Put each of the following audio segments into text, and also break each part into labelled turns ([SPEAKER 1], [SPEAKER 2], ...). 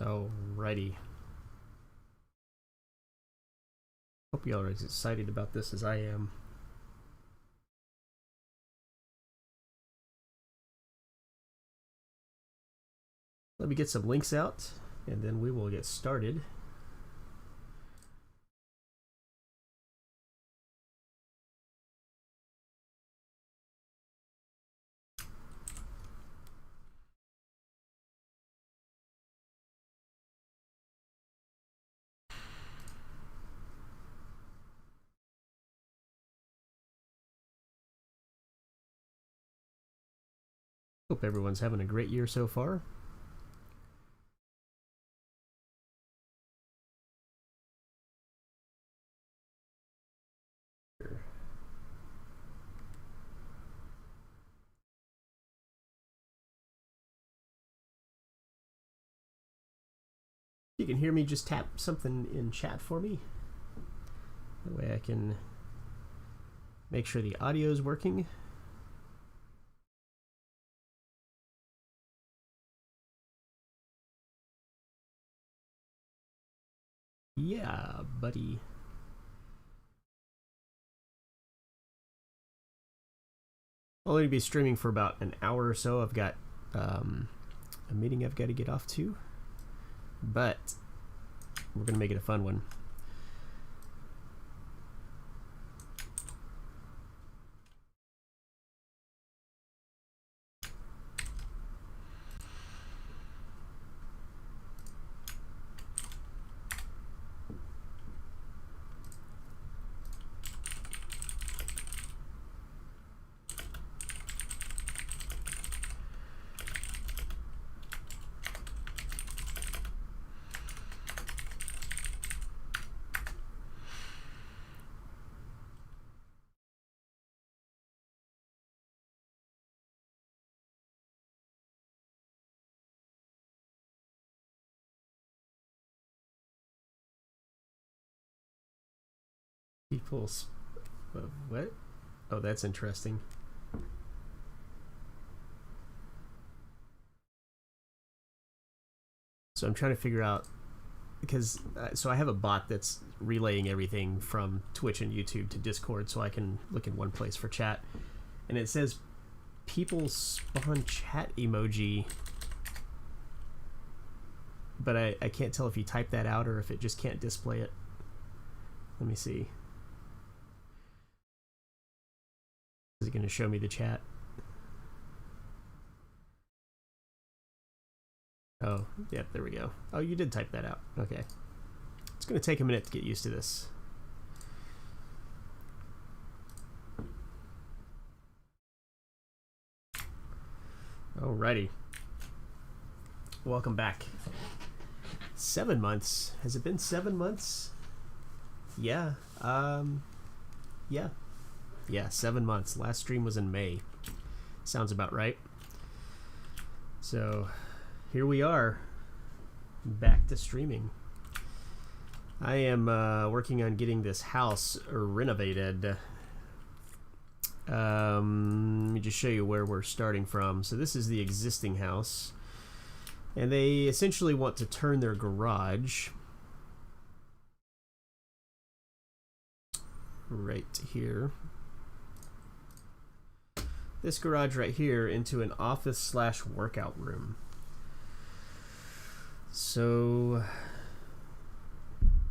[SPEAKER 1] Alrighty. Hope y'all are as excited about this as I am. Let me get some links out, and then we will get started. Hope everyone's having a great year so far. If you can hear me, just tap something in chat for me. That way I can make sure the audio is working. Yeah, buddy. I'll only be streaming for about an hour or so. I've got a meeting I've got to get off to, but we're gonna make it a fun one. People's what? Oh, that's interesting. So I'm trying to figure out, because so I have a bot that's relaying everything from Twitch and YouTube to Discord, so I can look in one place for chat, and it says people spawn chat emoji, but I can't tell if you type that out or if it just can't display it. Let me see. Is it going to show me the chat? Oh, yep, there we go. Oh, you did type that out. Okay. It's going to take a minute to get used to this. Alrighty. Welcome back. 7 months. Has it been 7 months? Yeah. Yeah, 7 months. Last stream was in May. Sounds about right. So here we are, back to streaming. I am working on getting this house renovated. Let me just show you where we're starting from. So this is the existing house, and they essentially want to turn their garage right here, this garage right here, into an office slash workout room. So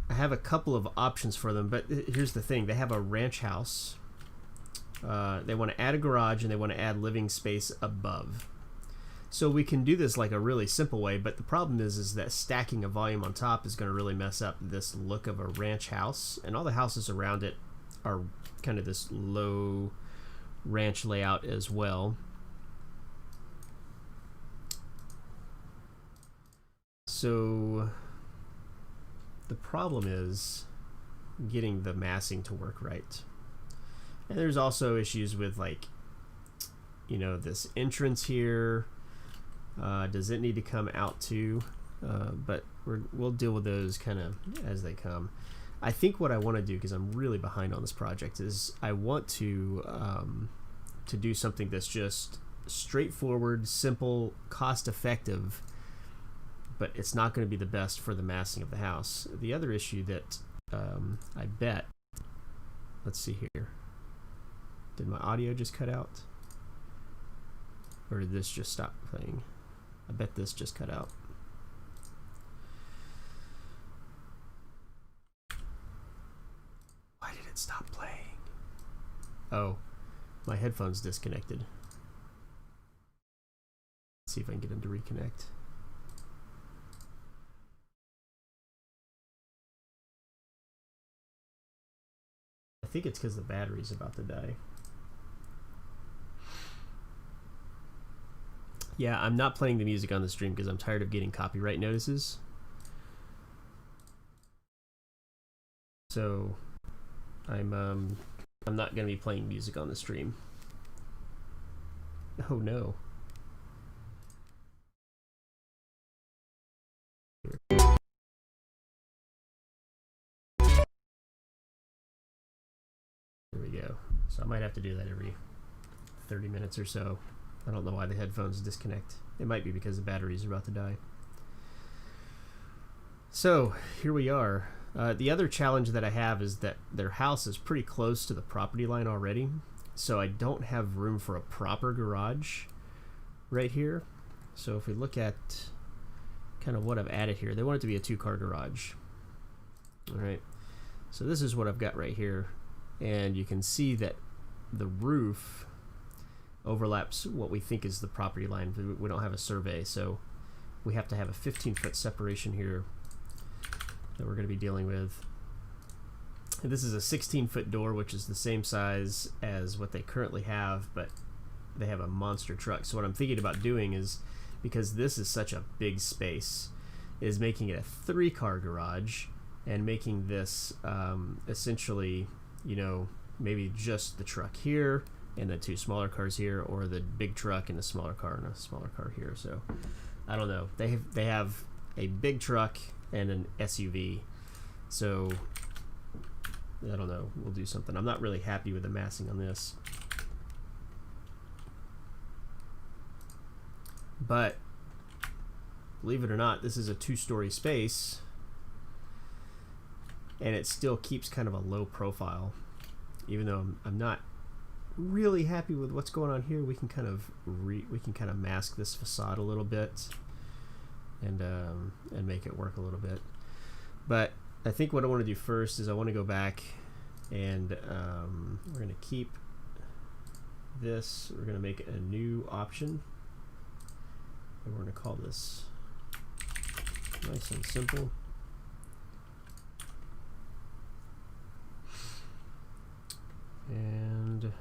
[SPEAKER 1] I have a couple of options for them, but here's the thing. They have a ranch house. They want to add a garage, and they want to add living space above. So we can do this like a really simple way, but the problem is that stacking a volume on top is going to really mess up this look of a ranch house, and all the houses around it are kind of this low ranch layout as well. So the problem is getting the massing to work right. And there's also issues with, like, you know, this entrance here. Does it need to come out too? But we'll deal with those kind of as they come. I think what I want to do, because I'm really behind on this project, is I want to do something that's just straightforward, simple, cost-effective, but it's not going to be the best for the massing of the house. The other issue that I bet, let's see here, did my audio just cut out? Or did this just stop playing? I bet this just cut out. Why did it stop playing? Oh, my headphones disconnected. Let's see if I can get them to reconnect. I think it's because the battery's about to die. Yeah, I'm not playing the music on the stream because I'm tired of getting copyright notices. So I'm not going to be playing music on the stream. Oh no. There we go. So I might have to do that every 30 minutes or so. I don't know why the headphones disconnect. It might be because the batteries are about to die. So here we are. The other challenge that I have is that their house is pretty close to the property line already. So I don't have room for a proper garage right here. So if we look at kind of what I've added here, they want it to be a 2-car garage. All right. So this is what I've got right here. And you can see that the roof overlaps what we think is the property line. We don't have a survey, so we have to have a 15-foot separation here that we're going to be dealing with. And this is a 16-foot door, which is the same size as what they currently have, but they have a monster truck. So what I'm thinking about doing is, because this is such a big space, is making it a 3-car garage and making this essentially, you know, maybe just the truck here and the 2 smaller cars here, or the big truck and a smaller car and a smaller car here. So I don't know. They have a big truck and an SUV. So I don't know. We'll do something. I'm not really happy with the massing on this. But believe it or not, this is a 2-story space, and it still keeps kind of a low profile. Even though I'm not really happy with what's going on here, we can kind of mask this facade a little bit and make it work a little bit. But I think what I want to do first is I want to go back and we're going to keep this. We're going to make a new option, and we're going to call this nice and simple. And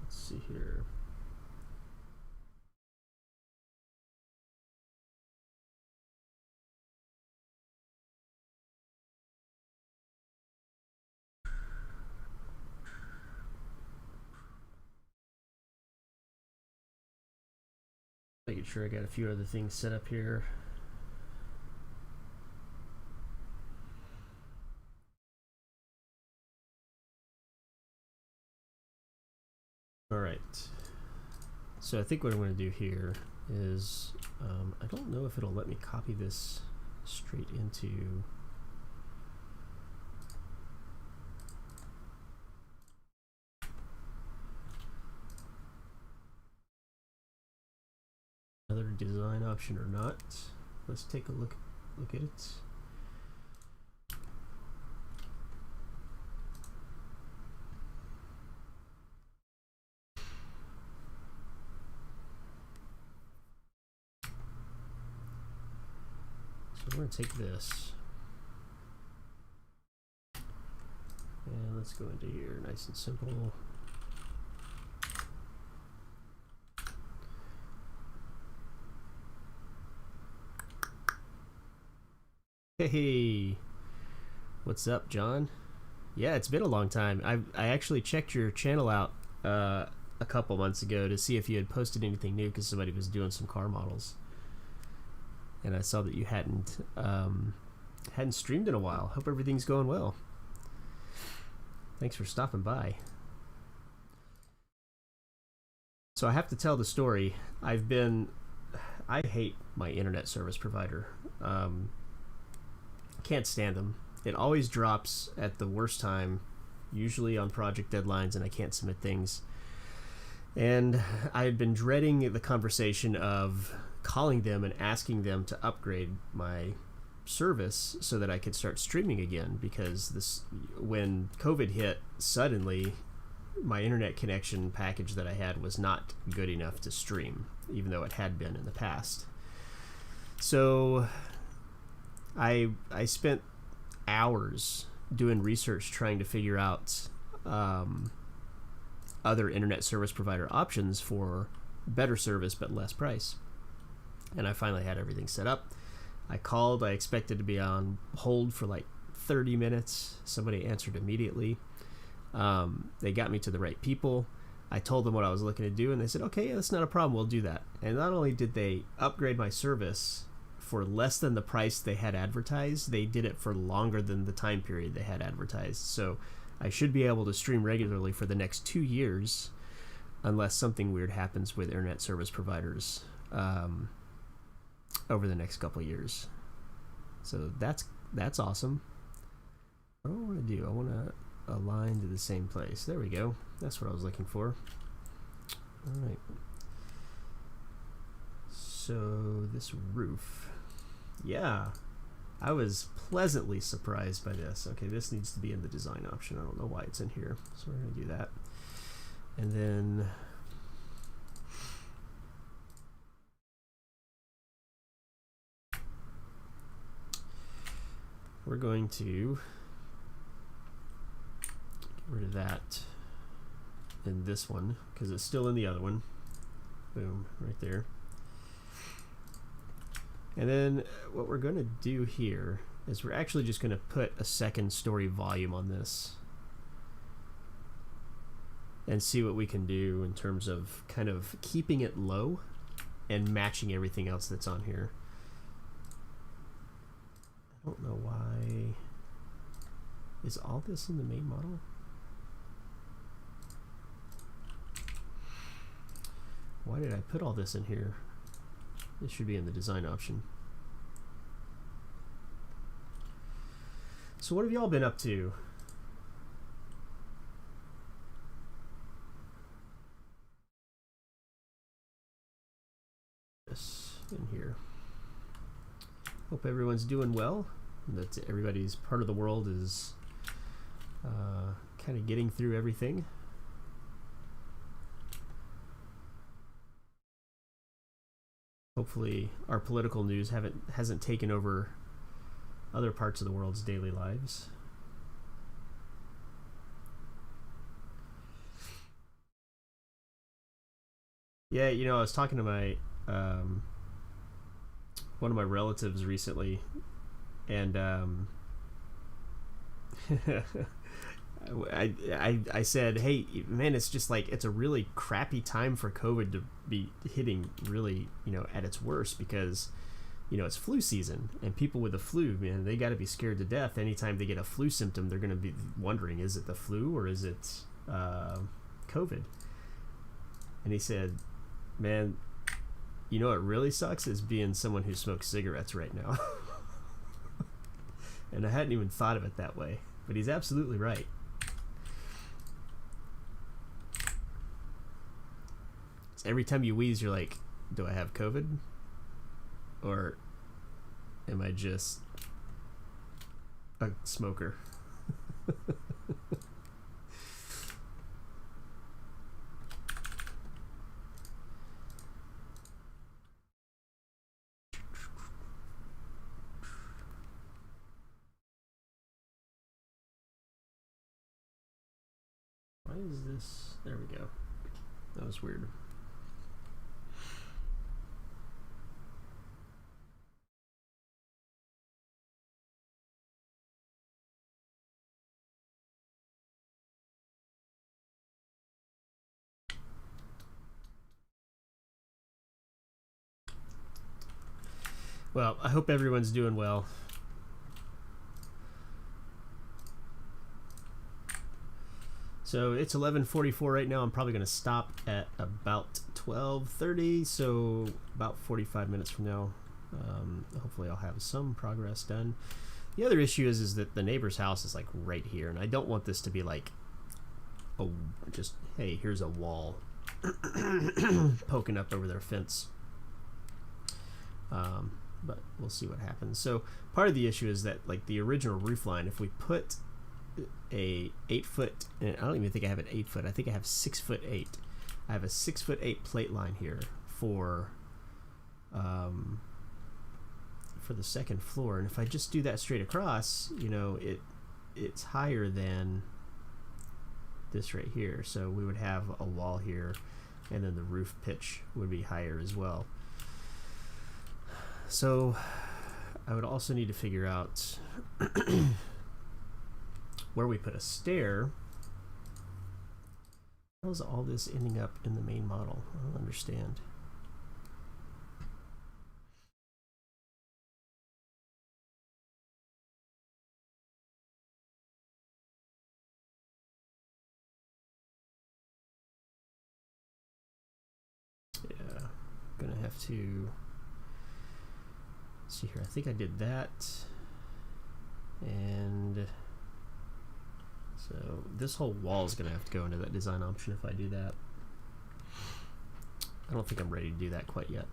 [SPEAKER 1] let's see here. Making sure I got a few other things set up here. All right. So I think what I'm going to do here is, I don't know if it'll let me copy this straight into another design option or not. Let's take a look at it. So we're going to take this and let's go into here, nice and simple. Hey, what's up, John? Yeah, it's been a long time. I actually checked your channel out a couple months ago to see if you had posted anything new, because somebody was doing some car models, and I saw that you hadn't streamed in a while. Hope everything's going well. Thanks for stopping by. So I have to tell the story. I've been I hate my internet service provider. Can't stand them. It always drops at the worst time, usually on project deadlines, and I can't submit things. And I had been dreading the conversation of calling them and asking them to upgrade my service so that I could start streaming again, because when COVID hit suddenly, my internet connection package that I had was not good enough to stream, even though it had been in the past. So I spent hours doing research trying to figure out other internet service provider options for better service but less price. And I finally had everything set up. I called. I expected to be on hold for like 30 minutes. Somebody answered immediately. They got me to the right people. I told them what I was looking to do, and they said, okay, yeah, that's not a problem. We'll do that. And not only did they upgrade my service for less than the price they had advertised, they did it for longer than the time period they had advertised. So I should be able to stream regularly for the next 2 years, unless something weird happens with internet service providers over the next couple of years. So that's awesome. What do I want to do? I want to align to the same place. There we go. That's what I was looking for. All right. So this roof. Yeah. I was pleasantly surprised by this. Okay, this needs to be in the design option. I don't know why it's in here. So we're going to do that. And then we're going to get rid of that in this one because it's still in the other one. Boom, right there. And then what we're going to do here is we're actually just going to put a second story volume on this and see what we can do in terms of kind of keeping it low and matching everything else that's on here. I don't know why. Is all this in the main model? Why did I put all this in here? This should be in the design option. So what have y'all been up to? This in here. Hope everyone's doing well. That everybody's part of the world is kind of getting through everything. Hopefully our political news hasn't taken over other parts of the world's daily lives. Yeah, you know, I was talking to my one of my relatives recently, and I said, hey man, it's just like it's a really crappy time for COVID to be hitting really, you know, at its worst, because you know it's flu season and people with the flu, man, they got to be scared to death. Anytime they get a flu symptom, they're going to be wondering, is it the flu or is it COVID? And he said, man, you know what really sucks is being someone who smokes cigarettes right now. And I hadn't even thought of it that way, but he's absolutely right. Every time you wheeze, you're like, do I have COVID? Or am I just a smoker? Why is this? There we go. That was weird. Well, I hope everyone's doing well. So it's 11:44 right now. I'm probably going to stop at about 12:30, so about 45 minutes from now. Hopefully I'll have some progress done. The other issue is that the neighbor's house is like right here, and I don't want this to be like, oh, just, hey, here's a wall poking up over their fence. But we'll see what happens. So part of the issue is that, like, the original roof line, if we put a 8-foot, and I don't even think I have an 8-foot, I think I have 6'8". I have a 6'8" plate line here for the second floor, and if I just do that straight across, you know, it's higher than this right here, so we would have a wall here, and then the roof pitch would be higher as well. So I would also need to figure out where we put a stair. How is all this ending up in the main model? I don't understand. Yeah, I'm gonna have to see here. I think I did that, and so this whole wall is going to have to go into that design option if I do that. I don't think I'm ready to do that quite yet.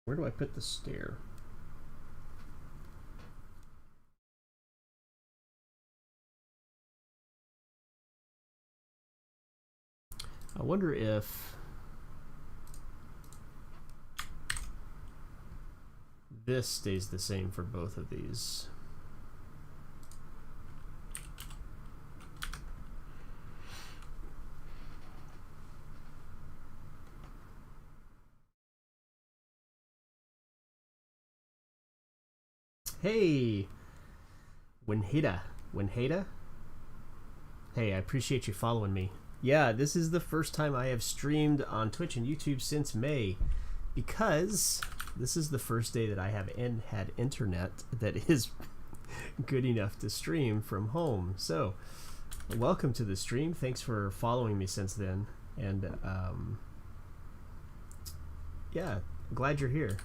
[SPEAKER 1] Where do I put the stair? I wonder if this stays the same for both of these. Hey, Winheda. Hey, I appreciate you following me. Yeah, this is the first time I have streamed on Twitch and YouTube since May, because this is the first day that I have had internet that is good enough to stream from home. So, welcome to the stream. Thanks for following me since then. And, yeah, glad you're here.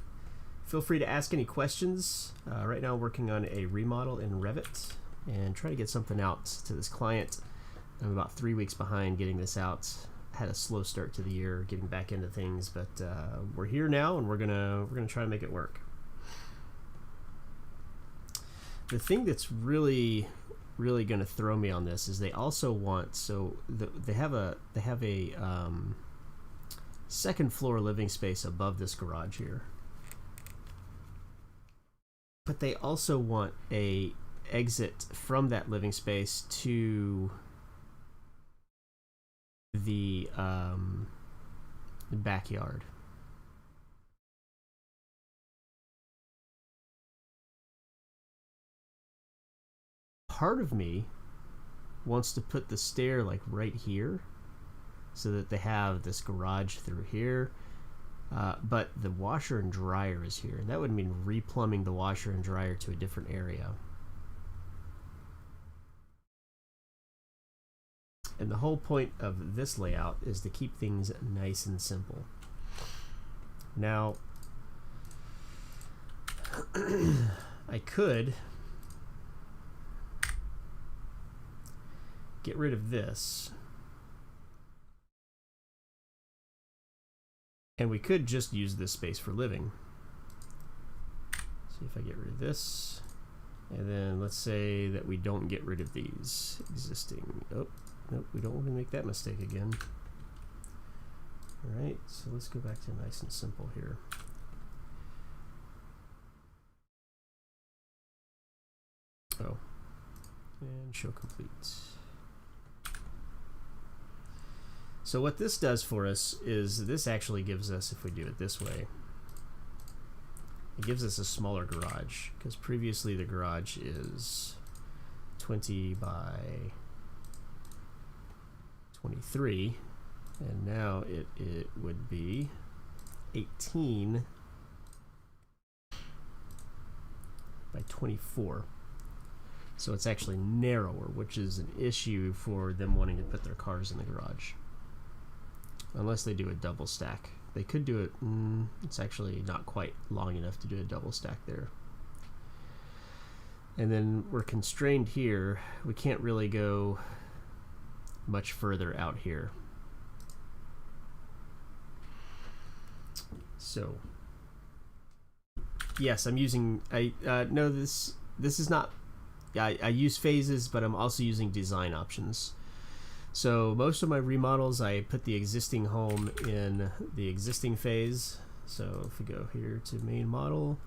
[SPEAKER 1] Feel free to ask any questions. Right now I'm working on a remodel in Revit and try to get something out to this client. I'm about 3 weeks behind getting this out. Had a slow start to the year getting back into things, but we're here now, and we're gonna try to make it work. The thing that's really gonna throw me on this is they also want, so they have a second floor living space above this garage here. But they also want a exit from that living space to the backyard. Part of me wants to put the stair like right here so that they have this garage through here. But the washer and dryer is here, and that would mean replumbing the washer and dryer to a different area. And the whole point of this layout is to keep things nice and simple. Now, I could get rid of this, and we could just use this space for living. See if I get rid of this, and then let's say that we don't get rid of these existing. Oh, nope, we don't want to make that mistake again. All right, so let's go back to nice and simple here. Oh, and show complete. So what this does for us is this actually gives us, if we do it this way, it gives us a smaller garage, because previously the garage is 20 by 23, and now it would be 18 by 24. So it's actually narrower, which is an issue for them wanting to put their cars in the garage. Unless they do a double stack. They could do it, it's actually not quite long enough to do a double stack there. And then we're constrained here. We can't really go much further out here. So, yes, I'm using, no, this is not, I use phases, but I'm also using design options. So most of my remodels, I put the existing home in the existing phase. So if we go here to main model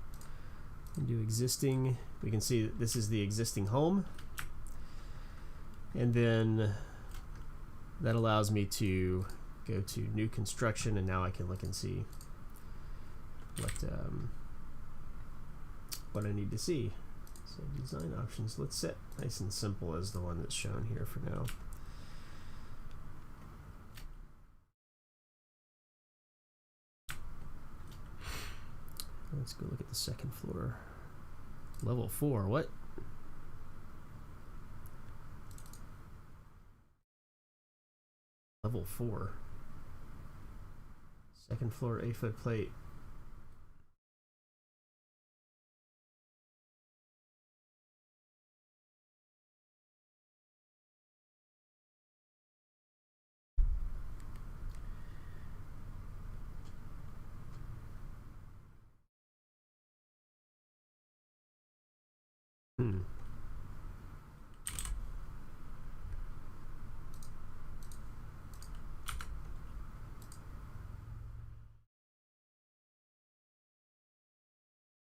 [SPEAKER 1] and do existing, we can see that this is the existing home. And then that allows me to go to new construction, and now I can look and see what I need to see. So design options, let's set nice and simple as the one that's shown here for now. Let's go look at the second floor. Level 4, what? Level 4. Second floor 8-foot plate.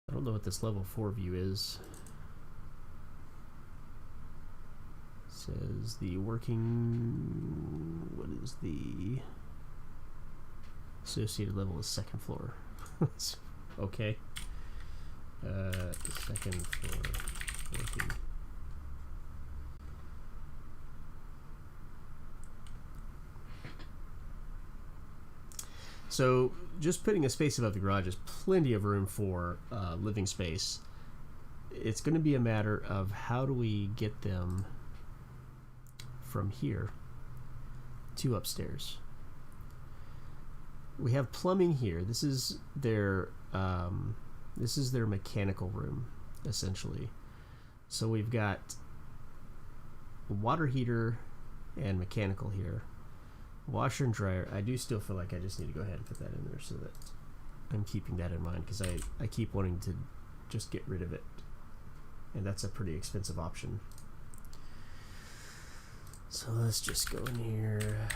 [SPEAKER 1] I don't know what this level 4 view is. It says the working, what is the associated level is second floor. Okay. Second floor working. So just putting a space above the garage is plenty of room for living space. It's going to be a matter of how do we get them from here to upstairs. We have plumbing here. This is their mechanical room, essentially. So we've got a water heater and mechanical here. Washer and dryer. I do still feel like I just need to go ahead and put that in there so that I'm keeping that in mind, because I keep wanting to just get rid of it, and that's a pretty expensive option. So let's just go in here.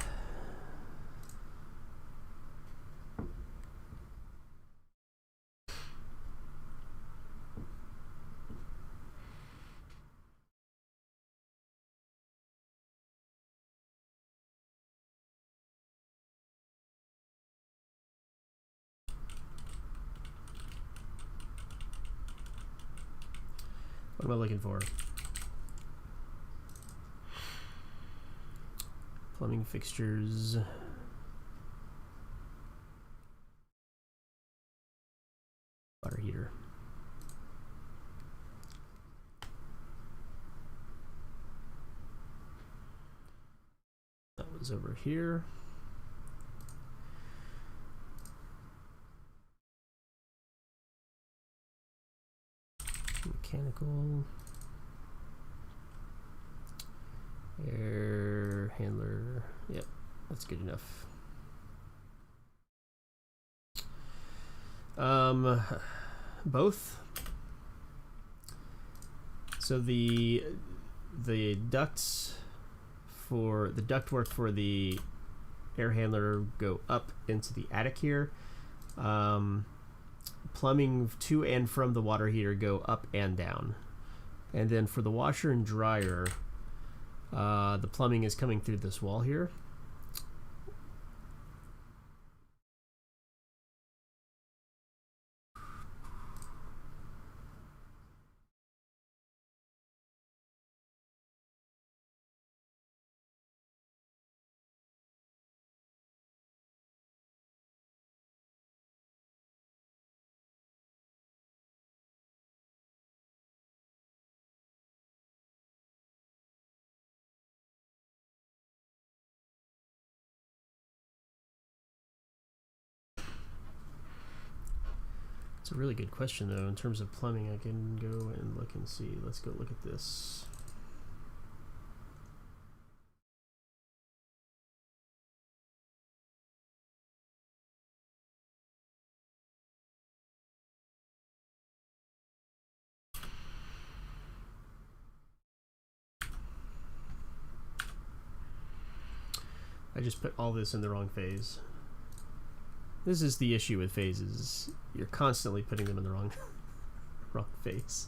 [SPEAKER 1] What am I looking for? Plumbing fixtures. Water heater. That was over here. Mechanical, air handler. Yep, that's good enough. Both. So the ducts for the ductwork for the air handler go up into the attic here. Plumbing to and from the water heater go up and down. And then for the washer and dryer, the plumbing is coming through this wall here. It's a really good question, though. In terms of plumbing, I can go and look and see. Let's go look at this. I just put all this in the wrong phase. This is the issue with phases. You're constantly putting them in the wrong phase.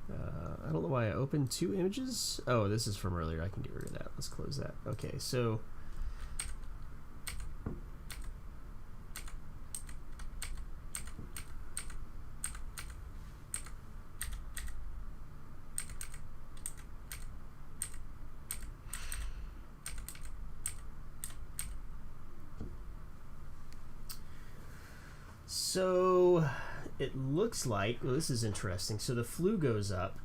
[SPEAKER 1] I don't know why I opened 2 images. Oh, this is from earlier. I can get rid of that. Let's close that. Okay, so it looks like, well, this is interesting. So the flue goes up,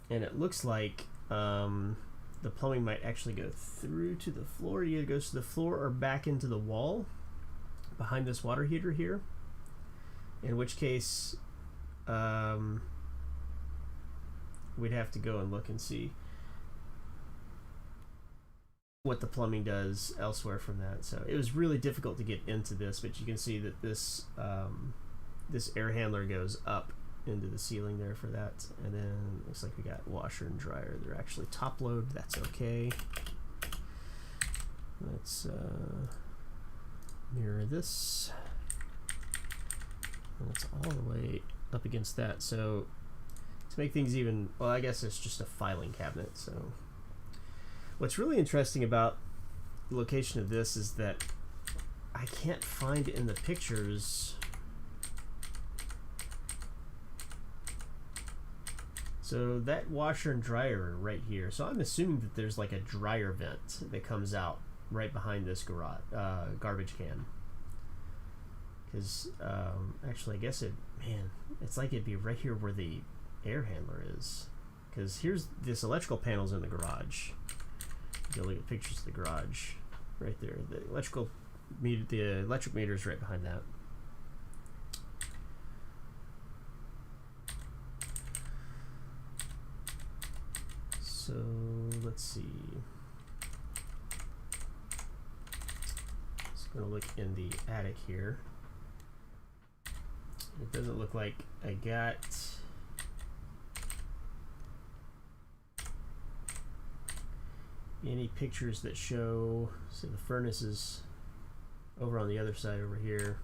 [SPEAKER 1] and it looks like the plumbing might actually go through to the floor. Either goes to the floor or back into the wall behind this water heater here. In which case, we'd have to go and look and see what the plumbing does elsewhere from that. So it was really difficult to get into this, but you can see that this this air handler goes up into the ceiling there for that. And then looks like we got washer and dryer. They're actually top load. That's okay. Let's mirror this. And it's all the way up against that. So to make things even, well, I guess it's just a filing cabinet. So what's really interesting about the location of this is that I can't find in the pictures. So that washer and dryer are right here. So I'm assuming that there's like a dryer vent that comes out right behind this garage garbage can. Because actually, I guess it's like it'd be right here where the air handler is. Because here's this electrical panel's in the garage. Go look at pictures of the garage right there. The electric meter is right behind that. So let's see. Just gonna look in the attic here. It doesn't look like I got any pictures that show. So the furnace is over on the other side over here.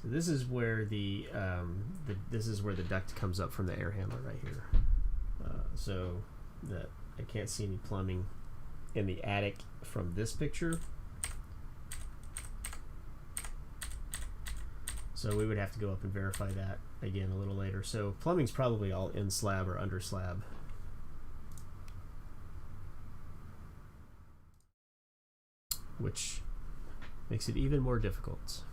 [SPEAKER 1] So this is where the duct comes up from the air handler right here. So that I can't see any plumbing in the attic from this picture. So we would have to go up and verify that again a little later. So plumbing's probably all in slab or under slab. Which makes it even more difficult.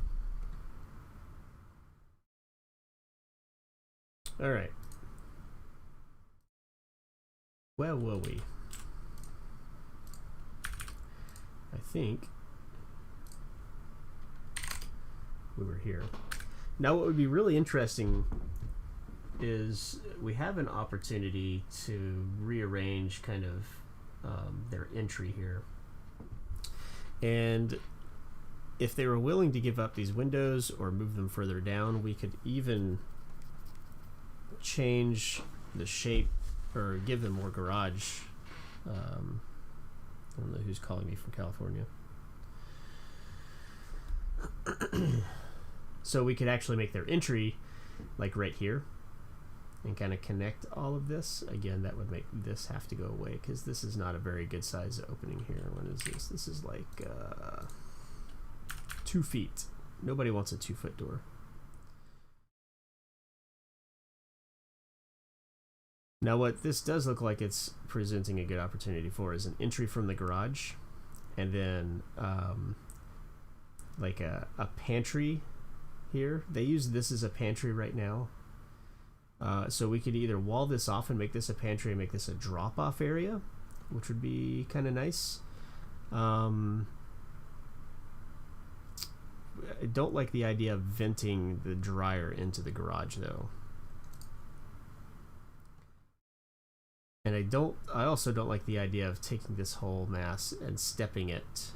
[SPEAKER 1] All right. Where were we? I think we were here. Now what would be really interesting is we have an opportunity to rearrange kind of their entry here. And if they were willing to give up these windows or move them further down, we could even change the shape or give them more garage. I don't know who's calling me from California. So we could actually make their entry like right here and kind of connect all of this. Again, that would make this have to go away because this is not a very good size opening here. What is this? This is like 2 feet. Nobody wants a 2-foot door. Now what this does look like it's presenting a good opportunity for is an entry from the garage and then like a pantry here. They use this as a pantry right now. So we could either wall this off and make this a pantry and make this a drop-off area, which would be kind of nice. I don't like the idea of venting the dryer into the garage though. And I also don't like the idea of taking this whole mass and stepping it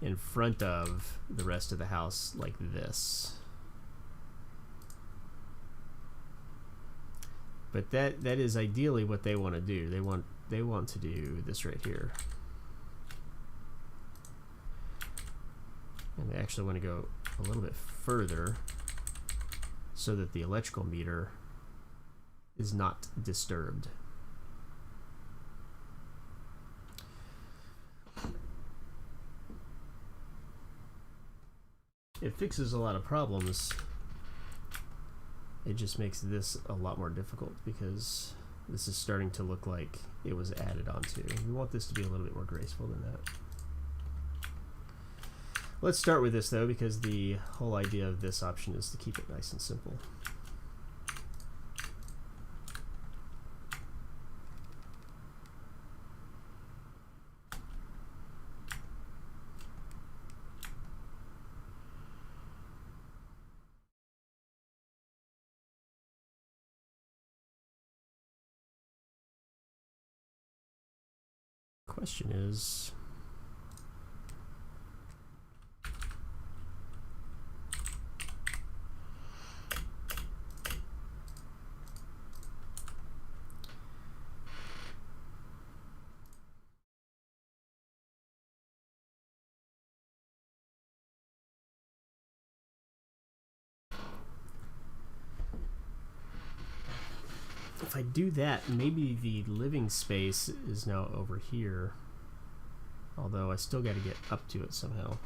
[SPEAKER 1] in front of the rest of the house like this. But that is ideally what they want to do. They want to do this right here. And they actually want to go a little bit further so that the electrical meter is not disturbed. It fixes a lot of problems. It just makes this a lot more difficult because this is starting to look like it was added onto. We want this to be a little bit more graceful than that. Let's start with this though, because the whole idea of this option is to keep it nice and simple. Question is, if I do that, maybe the living space is now over here. Although I still got to get up to it somehow.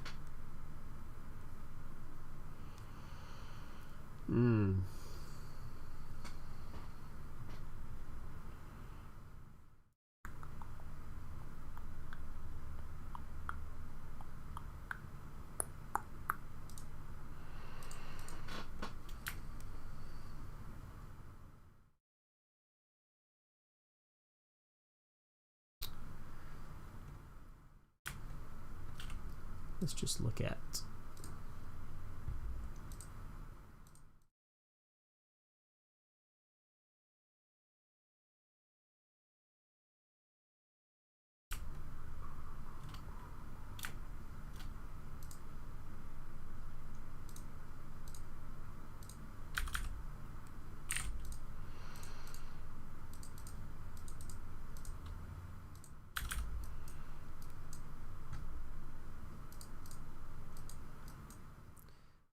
[SPEAKER 1] Let's just look at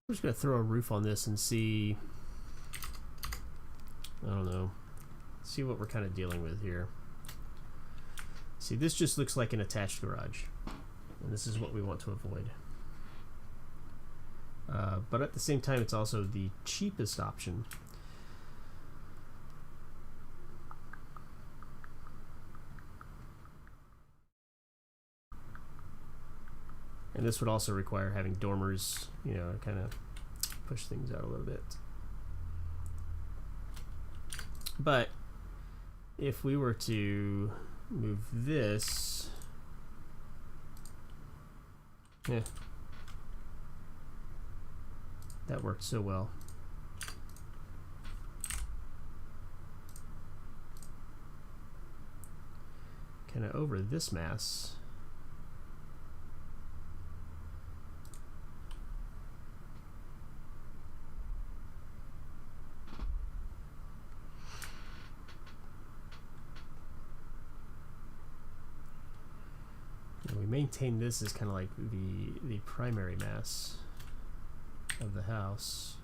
[SPEAKER 1] I'm just going to throw a roof on this and see, I don't know, see what we're kind of dealing with here. See, this just looks like an attached garage, and this is what we want to avoid. But at the same time, it's also the cheapest option. And this would also require having dormers, you know, to kind of push things out a little bit. But if we were to move this, yeah, that worked so well. Kind of over this mass. Maintain this as kind of like the primary mass of the house.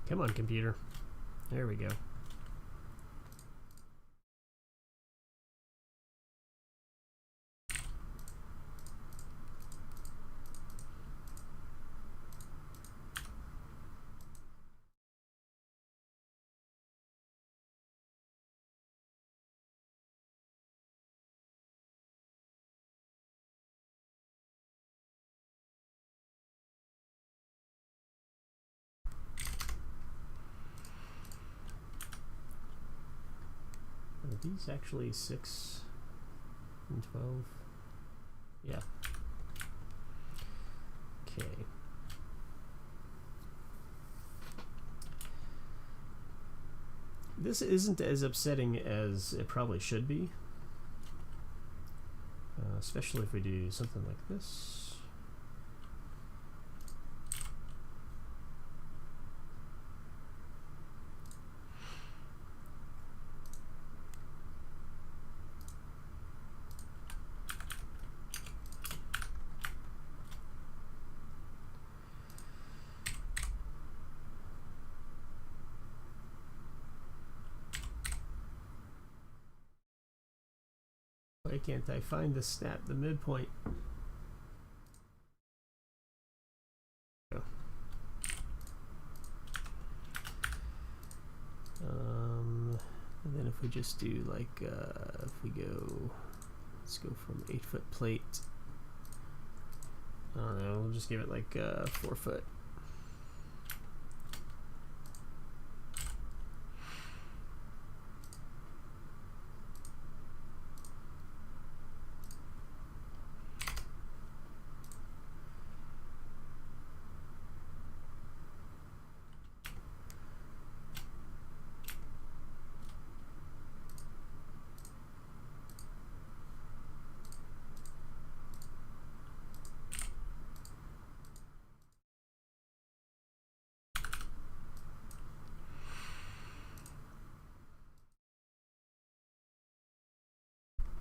[SPEAKER 1] Come on, computer. There we go. these actually 6 and 12? Yeah. Okay. This isn't as upsetting as it probably should be, especially if we do something like this. Why can't I find the snap, the midpoint? And then if we just do like, if we go, let's go from 8-foot plate. I don't know, we'll just give it like 4 foot.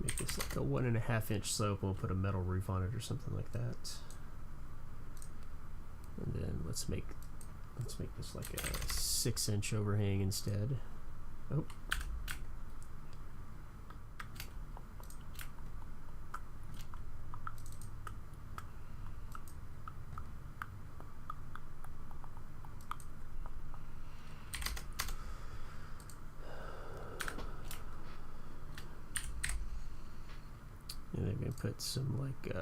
[SPEAKER 1] Make this like a 1.5 inch slope. We'll put a metal roof on it or something like that. And then let's make this like a 6-inch overhang instead. Oh. And I'm gonna put some like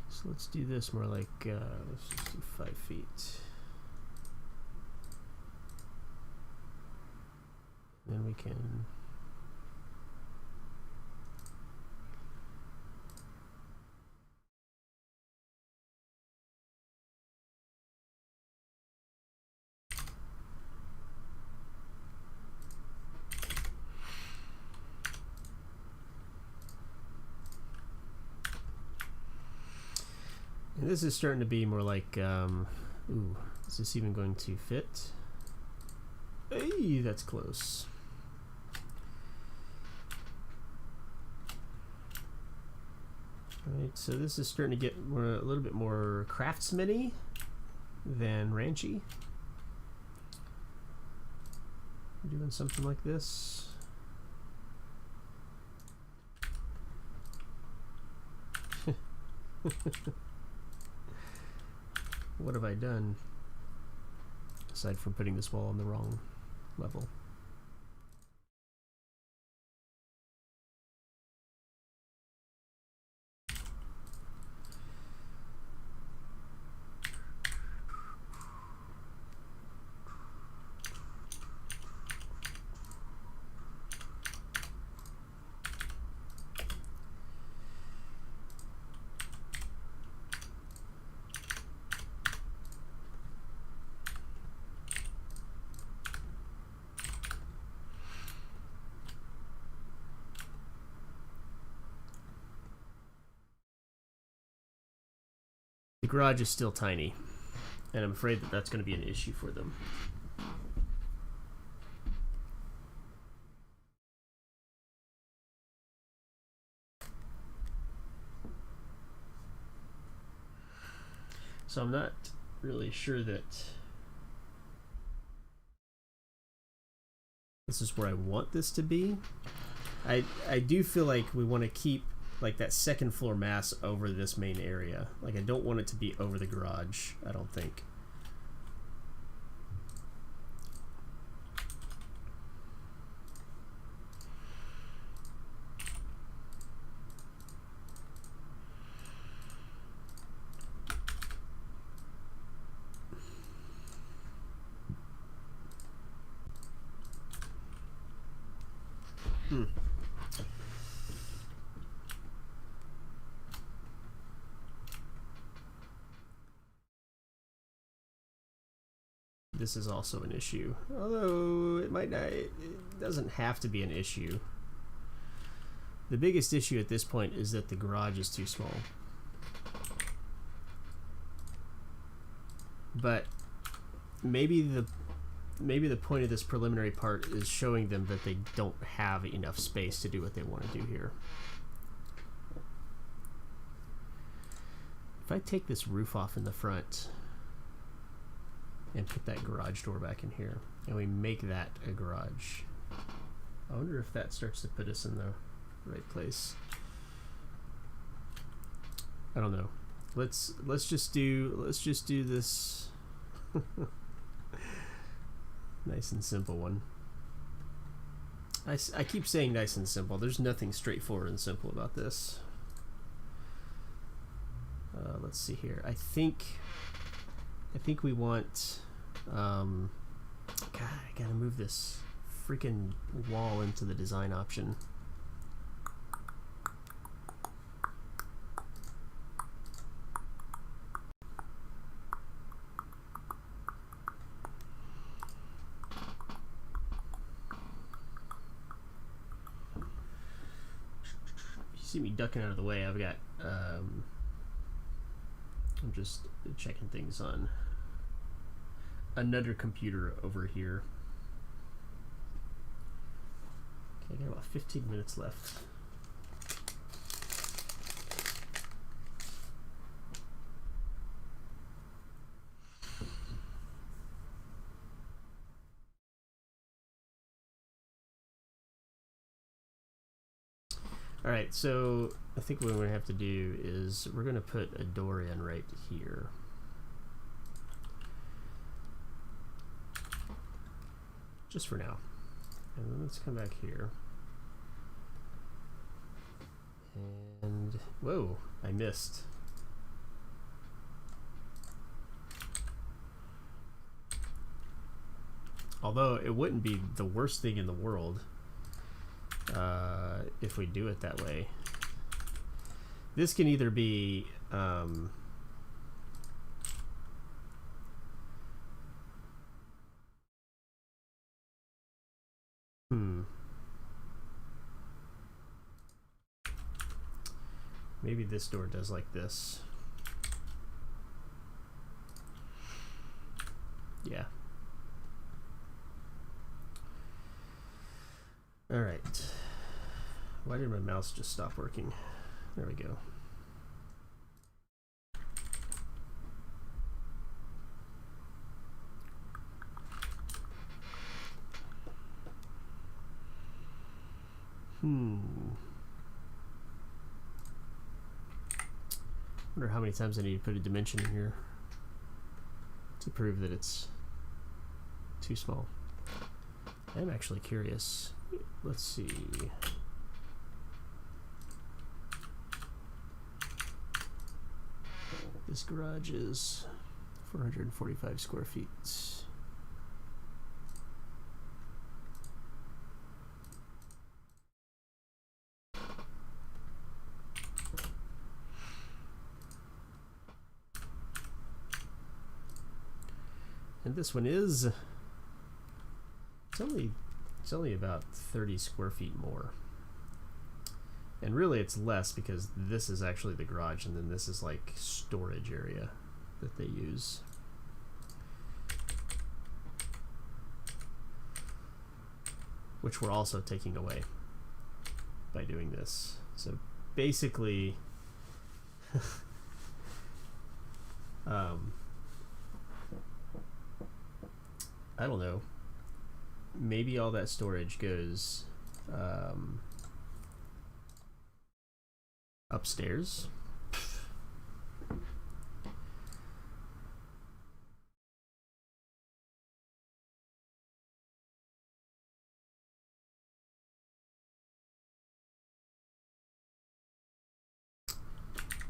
[SPEAKER 1] so let's do this more like let's just do 5 feet. Then we can and this is starting to be more like ooh, is this even going to fit? Hey, that's close. Alright, so this is starting to get a little bit more craftsman-y than ranchy. Doing something like this. What have I done? Aside from putting this wall on the wrong level. The garage is still tiny, and I'm afraid that that's going to be an issue for them. So I'm not really sure that this is where I want this to be. I do feel like we want to keep like that second floor mass over this main area. Like I don't want it to be over the garage, I don't think. This is also an issue, although it might not, it doesn't have to be an issue. The biggest issue at this point is that the garage is too small. But maybe the point of this preliminary part is showing them that they don't have enough space to do what they want to do here. If I take this roof off in the front and put that garage door back in here, and we make that a garage, I wonder if that starts to put us in the right place. I don't know. Let's just do this nice and simple one. I keep saying nice and simple. There's nothing straightforward and simple about this. Let's see here. I think we want. God, I gotta move this freaking wall into the design option. You see me ducking out of the way. I've got. I'm just checking things on another computer over here. Okay, I got about 15 minutes left. All right, so I think what we're gonna have to do is we're gonna put a door in right here. Just for now. And then let's come back here. And, whoa, I missed. Although it wouldn't be the worst thing in the world if we do it that way. This can either be maybe this door does like this. Yeah. All right. Why did my mouse just stop working? There we go. Wonder how many times I need to put a dimension in here to prove that it's too small. I'm actually curious. Let's see. This garage is 445 square feet. And this one is, it's only about 30 square feet more. And really it's less because this is actually the garage and then this is like storage area that they use. Which we're also taking away by doing this. So basically I don't know, maybe all that storage goes upstairs.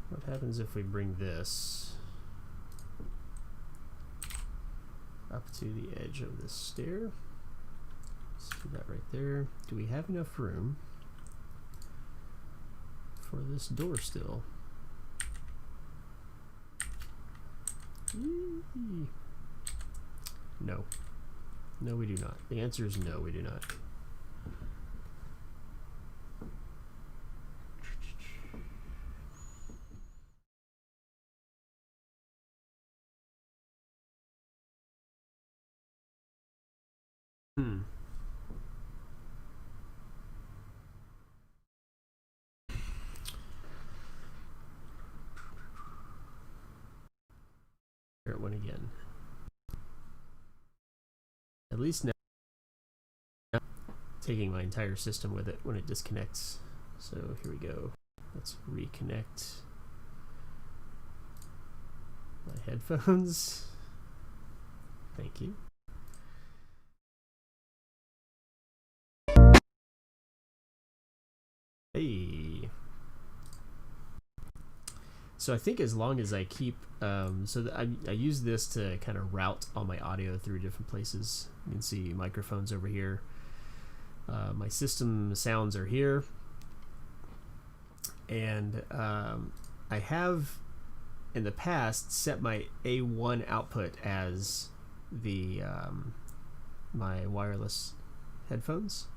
[SPEAKER 1] What happens if we bring this up to the edge of this stair? Let's do that right there. Do we have enough room for this door still? No. No, we do not. The answer is no, we do not. Here it went again. At least now, taking my entire system with it when it disconnects. So here we go. Let's reconnect my headphones. Thank you. Hey. So I think as long as I keep, I use this to kind of route all my audio through different places. You can see microphones over here. My system sounds are here. And I have in the past set my A1 output as the my wireless headphones.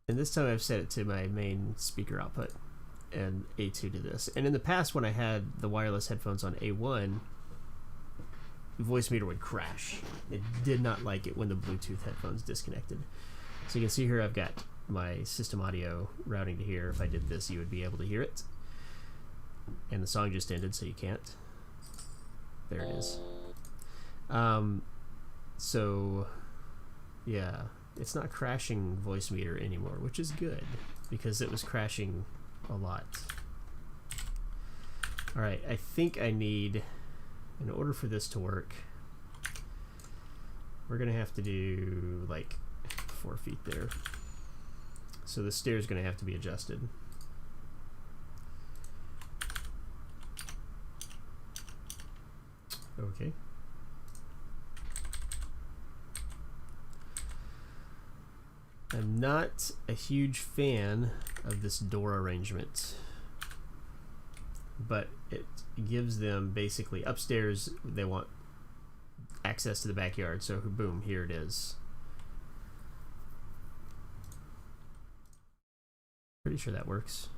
[SPEAKER 1] And this time I've set it to my main speaker output and A2 to this. And in the past when I had the wireless headphones on A1, the voice meter would crash. It did not like it when the Bluetooth headphones disconnected. So you can see here I've got my system audio routing to here. If I did this, you would be able to hear it. And the song just ended, so you can't. There it is. So yeah, it's not crashing voice meter anymore, which is good because it was crashing a lot. All right, I think I need, in order for this to work, we're gonna have to do like 4 feet there. So the stair is gonna have to be adjusted. Okay. I'm not a huge fan of this door arrangement, but it gives them basically upstairs, they want access to the backyard, so boom, here it is. Pretty sure that works.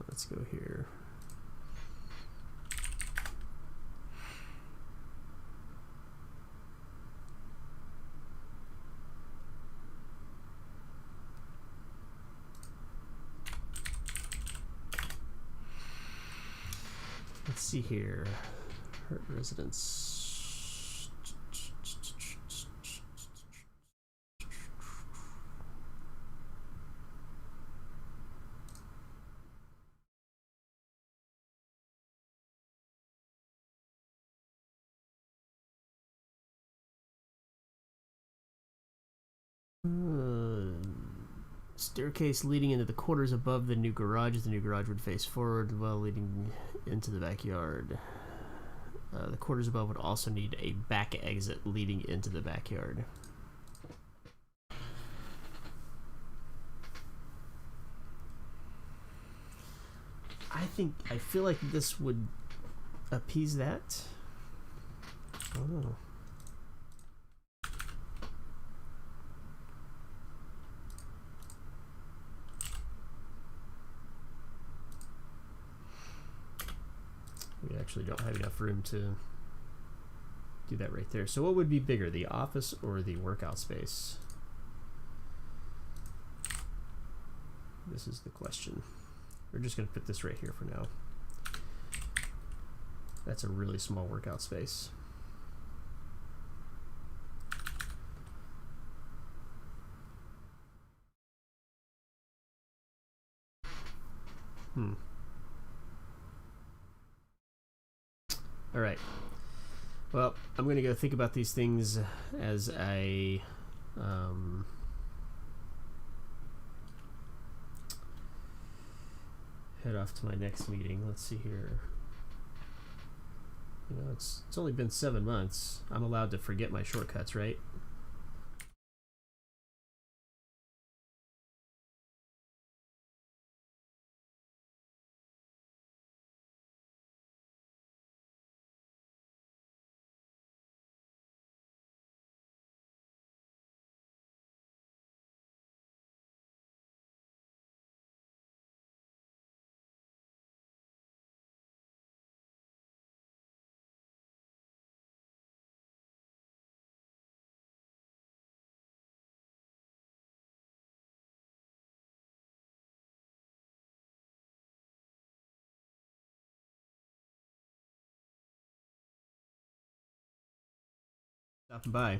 [SPEAKER 1] Let's go here. Let's see here. Hurt residence. Staircase leading into the quarters above the new garage. The new garage would face forward while leading into the backyard. The quarters above would also need a back exit leading into the backyard. I feel like this would appease that. I don't know. We actually don't have enough room to do that right there. So what would be bigger, the office or the workout space? This is the question. We're just going to put this right here for now. That's a really small workout space. All right. Well, I'm going to go think about these things as I head off to my next meeting. Let's see here. You know, it's only been 7 months. I'm allowed to forget my shortcuts, right? Stopping by.